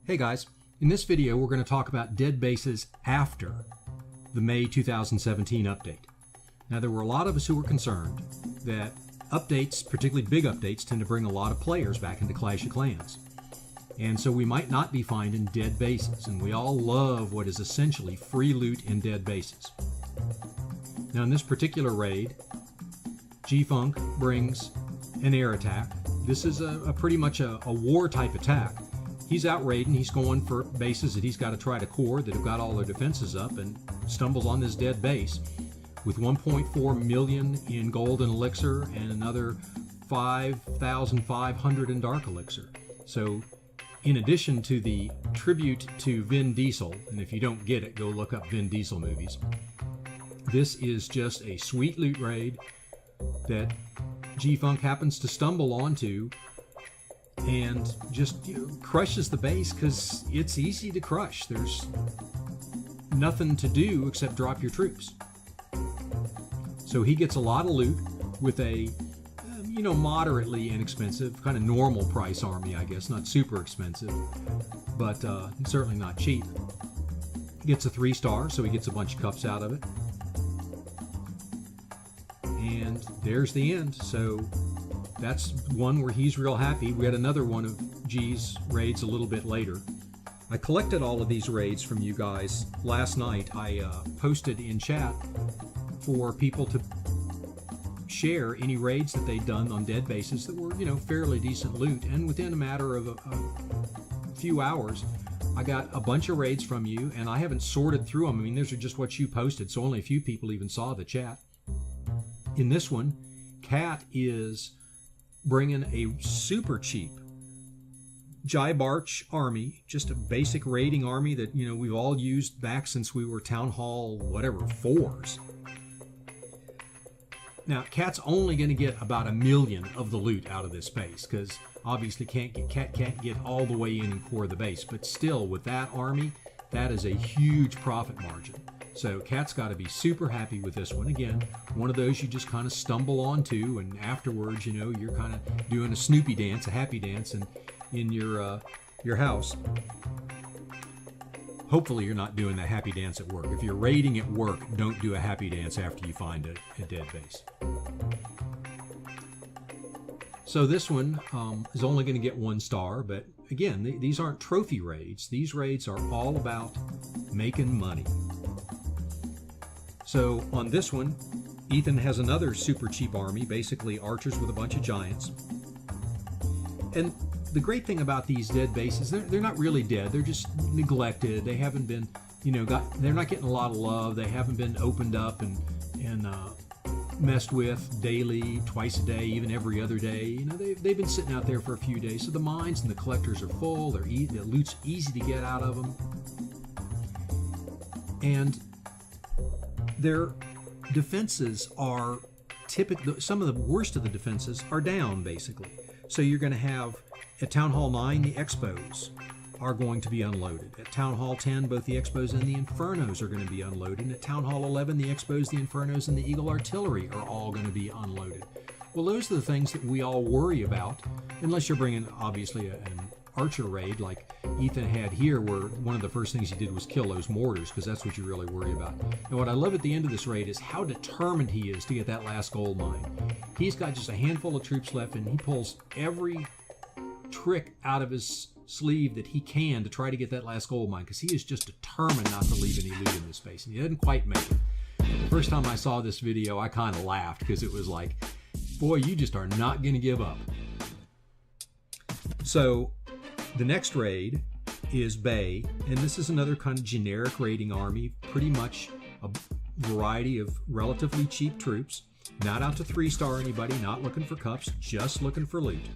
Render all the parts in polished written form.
Hey guys, in this video we're going to talk about dead bases after the May 2017 update. Now there were a lot of us who were concerned that updates, particularly big updates, tend to bring a lot of players back into Clash of Clans. And so we might not be finding dead bases, and we all love what is essentially free loot in dead bases. Now in this particular raid, G-Funk brings an air attack. This is pretty much a war type attack. He's out raiding, he's going for bases that he's got to try to core that have got all their defenses up, and stumbles on this dead base with 1.4 million in gold and elixir and another 5,500 in dark elixir. So in addition to the tribute to Vin Diesel, and if you don't get it, go look up Vin Diesel movies, this is just a sweet loot raid that G-Funk happens to stumble onto and just crushes the base because it's easy to crush. There's nothing to do except drop your troops. So he gets a lot of loot with a moderately inexpensive, kind of normal price army, I guess. Not super expensive, but certainly not cheap. He gets a 3-star, so he gets a bunch of cups out of it. And there's the end. So that's one where he's real happy. We had another one of G's raids a little bit later. I collected all of these raids from you guys last night. I posted in chat for people to share any raids that they'd done on dead bases that were, fairly decent loot. And within a matter of a few hours, I got a bunch of raids from you, and I haven't sorted through them. I mean, those are just what you posted, so only a few people even saw the chat. In this one, Cat is bringing a super cheap Jaibarch army, just a basic raiding army that we've all used back since we were Town Hall 4s. Now Cat's only going to get about 1 million of the loot out of this base because obviously Cat can't get all the way in and core the base, but still with that army, that is a huge profit margin. So Cat's got to be super happy with this one. Again, one of those you just kind of stumble onto, and afterwards, you're kind of doing a Snoopy dance, a happy dance, in your house. Hopefully, you're not doing the happy dance at work. If you're raiding at work, don't do a happy dance after you find a dead base. So this one is only going to get 1 star, but again, these aren't trophy raids. These raids are all about making money. So on this one, Ethan has another super cheap army, basically archers with a bunch of giants. And the great thing about these dead bases, they're not really dead. They're just neglected. They haven't been, they're not getting a lot of love. They haven't been opened up and messed with daily, twice a day, even every other day. They've been sitting out there for a few days. So the mines and the collectors are full. The loot's easy to get out of them. And their defenses are typically, some of the worst of the defenses are down, basically. So you're going to have, at Town Hall 9, the Expos are going to be unloaded. At Town Hall 10, both the Expos and the Infernos are going to be unloaded. And at Town Hall 11, the Expos, the Infernos, and the Eagle Artillery are all going to be unloaded. Well, those are the things that we all worry about, unless you're bringing, obviously, an archer raid like Ethan had here, where one of the first things he did was kill those mortars, because that's what you really worry about. And what I love at the end of this raid is how determined he is to get that last gold mine. He's got just a handful of troops left, and he pulls every trick out of his sleeve that he can to try to get that last gold mine, because he is just determined not to leave any loot in this space, and he doesn't quite make it. The first time I saw this video, I kind of laughed, because it was like, boy, you just are not going to give up. So the next raid is Bay, and this is another kind of generic raiding army, pretty much a variety of relatively cheap troops, not out to 3-star anybody, not looking for cups, just looking for loot.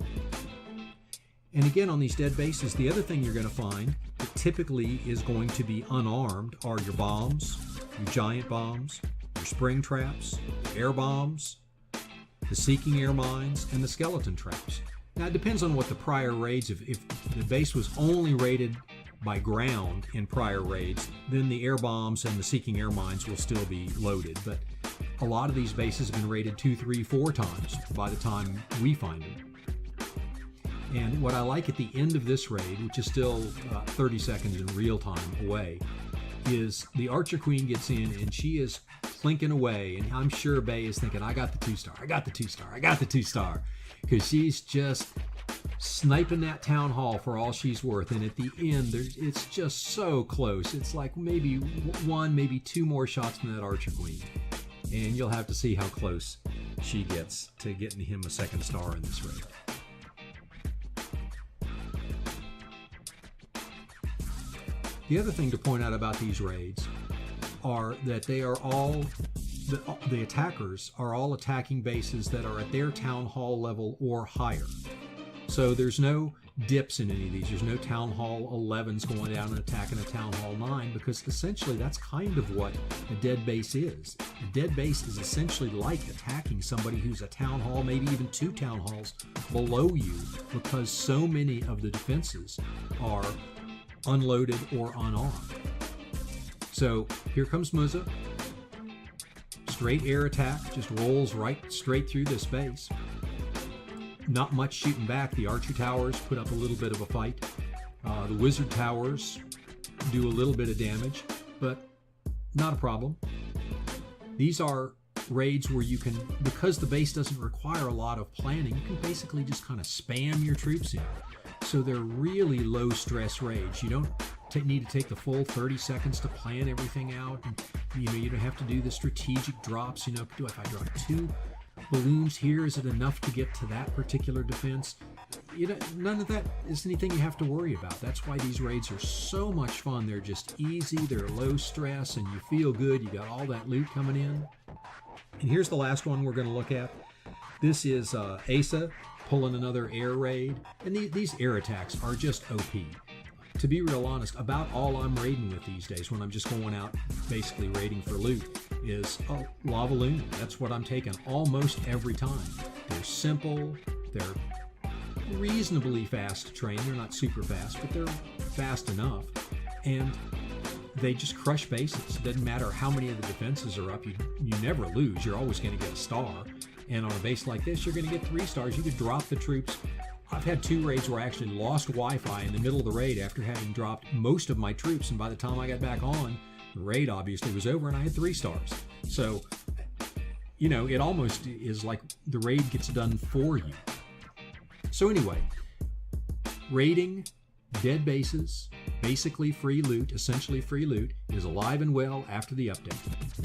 And again, on these dead bases, the other thing you're going to find that typically is going to be unarmed are your bombs, your giant bombs, your spring traps, air bombs, the seeking air mines, and the skeleton traps. Now, it depends on what the prior raids, if the base was only raided by ground in prior raids, then the air bombs and the seeking air mines will still be loaded. But a lot of these bases have been raided 2, 3, 4 times by the time we find them. And what I like at the end of this raid, which is still 30 seconds in real time away, is the Archer Queen gets in and she is clinking away. And I'm sure Bay is thinking, I got the 2-star, I got the 2-star, I got the 2-star. Because she's just sniping that town hall for all she's worth. And at the end, it's just so close. It's like maybe one, maybe two more shots from that Archer Queen. And you'll have to see how close she gets to getting him a 2nd star in this raid. The other thing to point out about these raids are that they are all, the attackers are all attacking bases that are at their town hall level or higher. So there's no dips in any of these. There's no town hall 11s going down and attacking a town hall 9, because essentially that's kind of what a dead base is. A dead base is essentially like attacking somebody who's a town hall, maybe even 2 town halls below you, because so many of the defenses are unloaded or unarmed. So here comes Muzza. Straight air attack, just rolls right straight through this base. Not much shooting back. The archer towers put up a little bit of a fight. The wizard towers do a little bit of damage, but not a problem. These are raids where you can, because the base doesn't require a lot of planning, you can basically just kind of spam your troops in. So they're really low stress raids. You don't need to take the full 30 seconds to plan everything out. And, you don't have to do the strategic drops. If I drop 2 balloons here, is it enough to get to that particular defense? None of that is anything you have to worry about. That's why these raids are so much fun. They're just easy, they're low stress, and you feel good. You got all that loot coming in. And here's the last one we're going to look at. This is Asa pulling another air raid, and these air attacks are just OP. To be real honest, about all I'm raiding with these days, when I'm just going out basically raiding for loot, is Lava Loon. That's what I'm taking almost every time. They're simple, they're reasonably fast to train. They're not super fast, but they're fast enough. And they just crush bases. It doesn't matter how many of the defenses are up, you never lose. You're always going to get a star. And on a base like this, you're going to get 3 stars. You could drop the troops. I've had 2 raids where I actually lost Wi-Fi in the middle of the raid after having dropped most of my troops, and by the time I got back on, the raid obviously was over and I had 3 stars. So, it almost is like the raid gets done for you. So anyway, raiding dead bases, basically free loot, essentially free loot, is alive and well after the update.